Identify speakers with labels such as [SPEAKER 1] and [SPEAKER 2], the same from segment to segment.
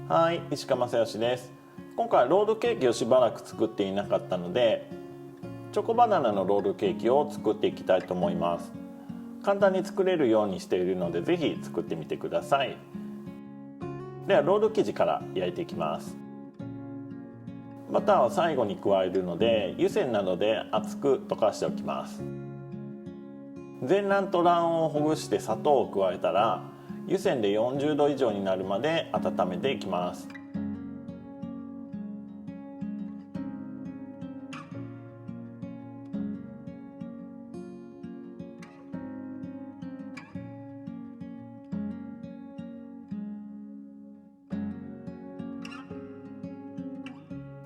[SPEAKER 1] はい、石川正義です。今回はロールケーキをしばらく作っていなかったので、チョコバナナのロールケーキを作っていきたいと思います。簡単に作れるようにしているので、ぜひ作ってみてください。ではロール生地から焼いていきます。バターは最後に加えるので、湯煎などで厚く溶かしておきます。全卵と卵黄をほぐして砂糖を加えたら、湯煎で40度以上になるまで温めていきます。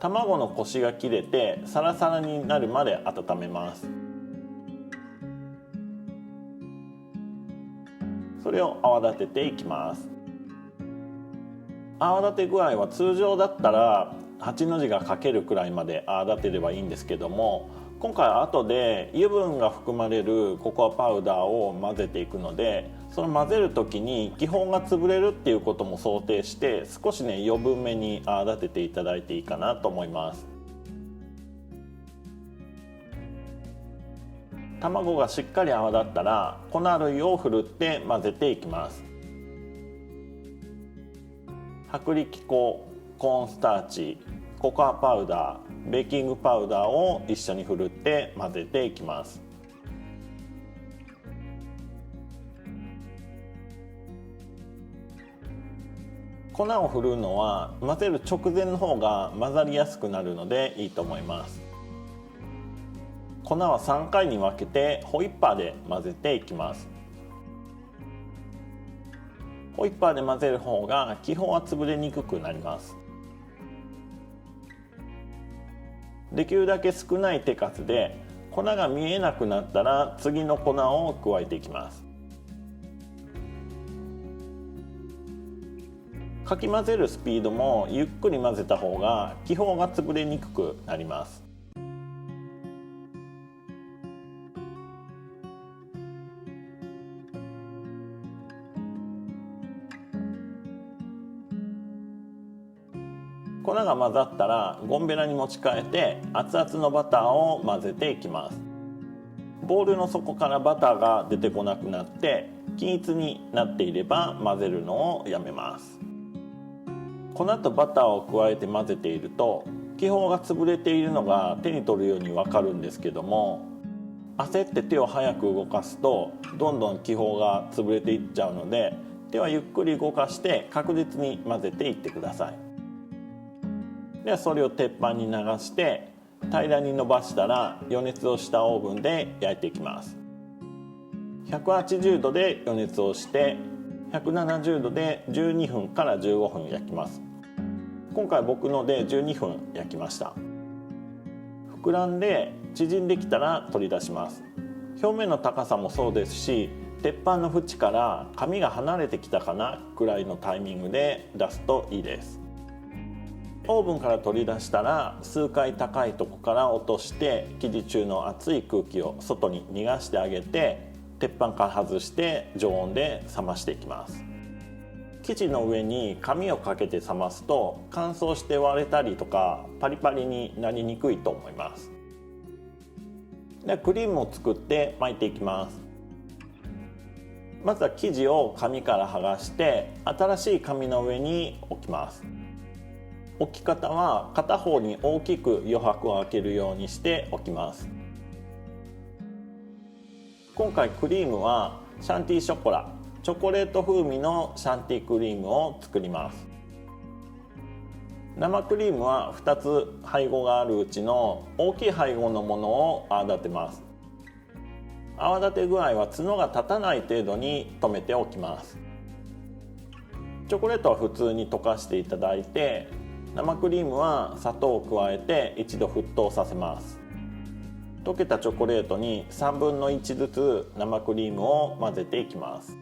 [SPEAKER 1] 卵のコシが切れてサラサラになるまで温めます。それを泡立てていきます。泡立て具合は通常だったら8の字が書けるくらいまで泡立てればいいんですけども、今回は後で油分が含まれるココアパウダーを混ぜていくので、その混ぜる時に気泡が潰れるっていうことも想定して、少しね余分めに泡立てていただいていいかなと思います。卵がしっかり泡立ったら粉類をふるって混ぜていきます。薄力粉、コーンスターチ、ココアパウダー、ベーキングパウダーを一緒にふるって混ぜていきます。粉をふるのは混ぜる直前の方が混ざりやすくなるのでいいと思います。粉は3回に分けてホイッパーで混ぜていきます。ホイッパーで混ぜる方が気泡は潰れにくくなります。できるだけ少ない手数で粉が見えなくなったら次の粉を加えていきます。かき混ぜるスピードもゆっくり混ぜた方が気泡が潰れにくくなります。粉が混ざったらゴンベラに持ち替えて熱々のバターを混ぜていきます。ボウルの底からバターが出てこなくなって均一になっていれば混ぜるのをやめます。粉とバターを加えて混ぜていると気泡が潰れているのが手に取るようにわかるんですけども、焦って手を早く動かすとどんどん気泡が潰れていっちゃうので、手はゆっくり動かして確実に混ぜていってください。ではそれを鉄板に流して平らに伸ばしたら予熱をしたオーブンで焼いていきます。180度で予熱をして170度で12分から15分焼きます。今回僕ので12分焼きました。膨らんで縮んできたら取り出します。表面の高さもそうですし、鉄板の縁から紙が離れてきたかなくらいのタイミングで出すといいです。オーブンから取り出したら数回高いとこから落として生地中の熱い空気を外に逃がしてあげて、鉄板から外して常温で冷ましていきます。生地の上に紙をかけて冷ますと乾燥して割れたりとかパリパリになりにくいと思います。でクリームを作って巻いていきます。まずは生地を紙から剥がして新しい紙の上に置きます。置き方は片方に大きく余白を空けるようにしておきます。今回クリームはシャンティショコラ、チョコレート風味のシャンティクリームを作ります。生クリームは2つ配合があるうちの大きい配合のものを泡立てます。泡立て具合は角が立たない程度に留めておきます。チョコレートは普通に溶かしていただいて、生クリームは砂糖を加えて一度沸騰させます。溶けたチョコレートに3分の1ずつ生クリームを混ぜていきます。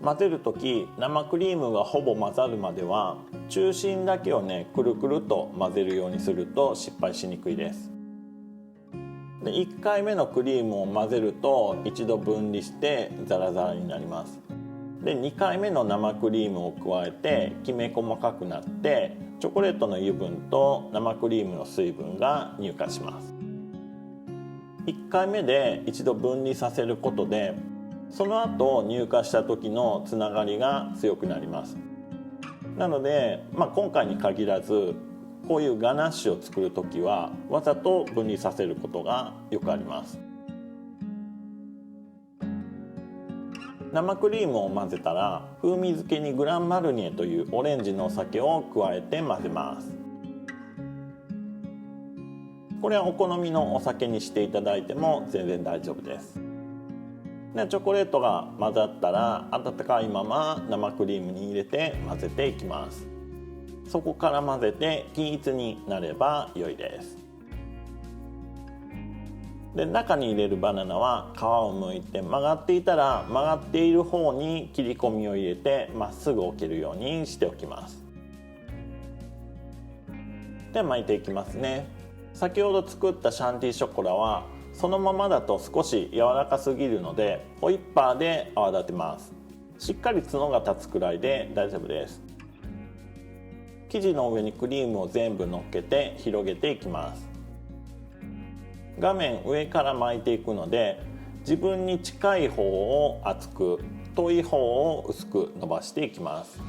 [SPEAKER 1] 混ぜるとき生クリームがほぼ混ざるまでは中心だけをねくるくると混ぜるようにすると失敗しにくいです。で1回目のクリームを混ぜると一度分離してザラザラになります。で2回目の生クリームを加えてきめ細かくなって、チョコレートの油分と生クリームの水分が乳化します。1回目で一度分離させることで、その後乳化した時のつながりが強くなります。なので、今回に限らずこういうガナッシュを作る時はわざと分離させることがよくあります。生クリームを混ぜたら、風味付けにグランマルニエというオレンジのお酒を加えて混ぜます。これはお好みのお酒にしていただいても全然大丈夫です。でチョコレートが混ざったら、温かいまま生クリームに入れて混ぜていきます。そこから混ぜて均一になれば良いです。で中に入れるバナナは皮を剥いて、曲がっていたら曲がっている方に切り込みを入れてまっすぐ置けるようにしておきます。で巻いていきますね。先ほど作ったシャンティショコラはそのままだと少し柔らかすぎるので、ホイッパーで泡立てます。しっかり角が立つくらいで大丈夫です。生地の上にクリームを全部乗っけて広げていきます。画面上から巻いていくので、自分に近い方を厚く、遠い方を薄く伸ばしていきます。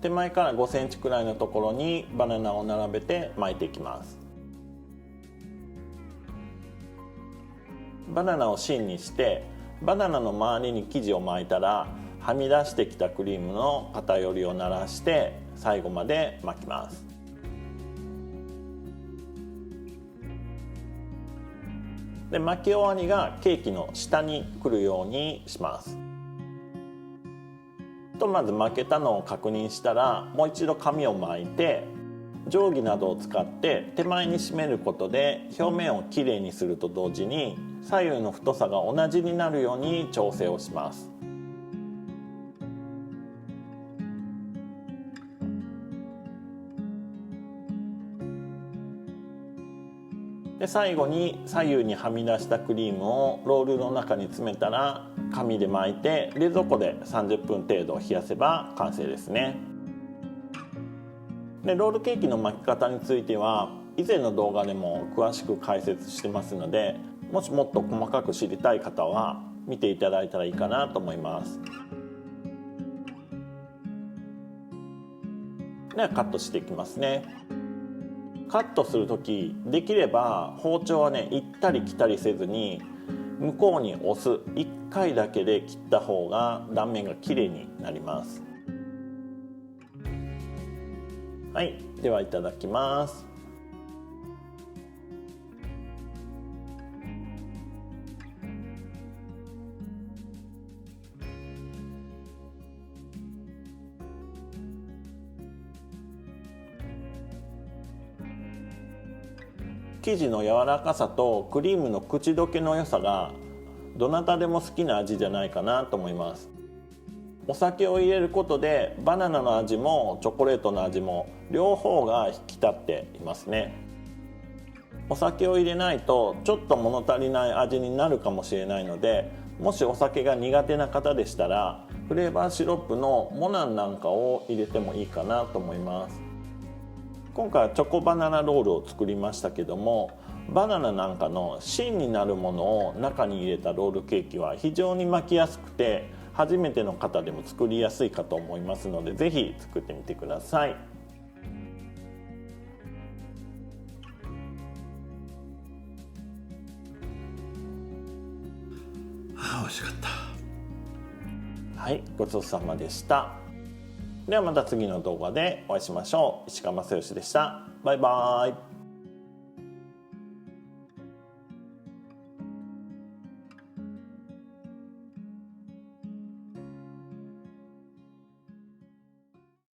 [SPEAKER 1] 手前から5センチくらいのところにバナナを並べて巻いていきます。バナナを芯にして、バナナの周りに生地を巻いたら、はみ出してきたクリームの偏りをならして最後まで巻きます。で巻き終わりがケーキの下に来るようにします。まず巻けたのを確認したら、もう一度紙を巻いて定規などを使って手前に締めることで、表面をきれいにすると同時に左右の太さが同じになるように調整をします。で最後に左右にはみ出したクリームをロールの中に詰めたら、紙で巻いて冷蔵庫で30分程度冷やせば完成ですね。でロールケーキの巻き方については以前の動画でも詳しく解説してますので、もしもっと細かく知りたい方は見ていただいたらいいかなと思います。ではカットしていきますね。カットするときできれば包丁はね、行ったり来たりせずに向こうに押す1回だけで切った方が断面がきれいになります。はい、ではいただきます。生地の柔らかさとクリームの口どけの良さがどなたでも好きな味じゃないかなと思います。お酒を入れることでバナナの味もチョコレートの味も両方が引き立っていますね。お酒を入れないとちょっと物足りない味になるかもしれないので、もしお酒が苦手な方でしたらフレーバーシロップのモナンなんかを入れてもいいかなと思います。今回はチョコバナナロールを作りましたけども、バナナなんかの芯になるものを中に入れたロールケーキは非常に巻きやすくて、初めての方でも作りやすいかと思いますので、ぜひ作ってみてください。
[SPEAKER 2] 美味しかった。
[SPEAKER 1] はい、ごちそうさまでした。ではまた次の動画でお会いしましょう。石川正義でした。バイバイ。